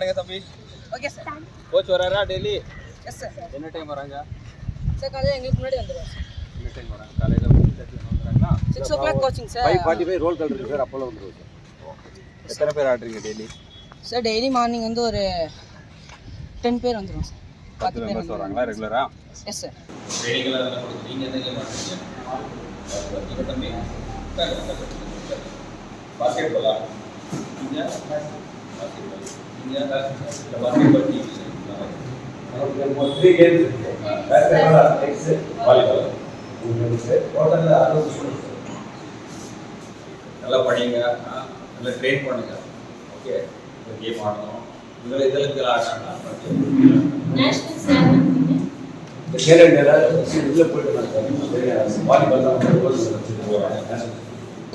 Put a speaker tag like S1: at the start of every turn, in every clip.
S1: பண்ணுங்க தம்பி.
S2: Okay sir.
S1: Coach வராரா டெய்லி?
S2: Yes sir.
S1: என்ன டைம் வராங்க?
S2: சார் காலையில எங்களுக்கு முன்னாடி வந்துடுவாங்க.
S1: என்ன டைம் வராங்க? காலையில 6:30 வந்துறாங்களா?
S2: 6 o'clock coaching sir.
S3: 5:45 roll call இருக்கு சார், அப்போல வந்துருவோம் சார்.
S1: எத்தனை பேர் ஆடுறீங்க டெய்லி?
S2: சார் டெய்லி மார்னிங் வந்து ஒரு 10 பேர் வந்துருவோம் சார்.
S1: 10 மெம்பர்ஸ் வராங்களா ரெகுலரா?
S2: Yes sir.
S1: ட்ரைனிங் எல்லாம் நல்லா கொடுத்து நீங்க என்ன கேம் ஆடுறீங்க? நீங்க தம்பி பாஸ்கெட் பாலா? நீங்க பாஸ்கெட் பால். நீங்க basket ball team.
S3: Three games இருக்கு. Basketball, tennis, volleyball. Total 60 students.
S1: நல்லா படிங்க, நல்லா ட்ரெயின் பண்ணுங்க. ஓகே, இந்த கேம் ஆடணும். இதெல்லாம் ஆடுறாங்க.
S4: நேஷனல் ஸ்டார்
S3: இந்த கேரளா உள்ள போயிட்டு வாலிபால் தான்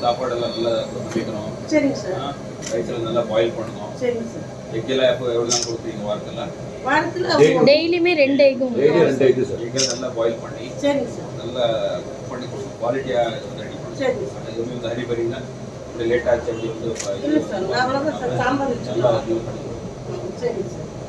S1: சாப்பாடெல்லாம் நல்லா சமைக்கணும்.
S2: சரிங்க சார்.
S1: ரைஸ்ல நல்லா பாயில் பண்ணணும்.
S2: சரிங்க சார்.
S1: எக்கெல்லாம் எப்போ எவ்வளோ தான் கொடுப்பீங்க வாரத்தில்?
S2: வாரத்தில்
S4: டெய்லியுமே 2 எக்கும்.
S3: Daily 2 egg sir.
S1: எக்கெல்லாம் நல்லா பாயில் பண்ணி
S2: சரிங்க சார்.
S1: நல்லா குக் பண்ணி கொடுக்கணும். குவாலிட்டியாக ரெடி பண்ணணும்.
S2: சரி சார்.
S1: எதுவுமே வந்து ஹரி பரிங்க இப்படி லேட் ஆச்சு அப்படி வந்து
S2: இல்லை சார், அவ்வளோதான் சார். சாம்பார்
S1: நல்லா இது பண்ணி
S2: சரி சார்.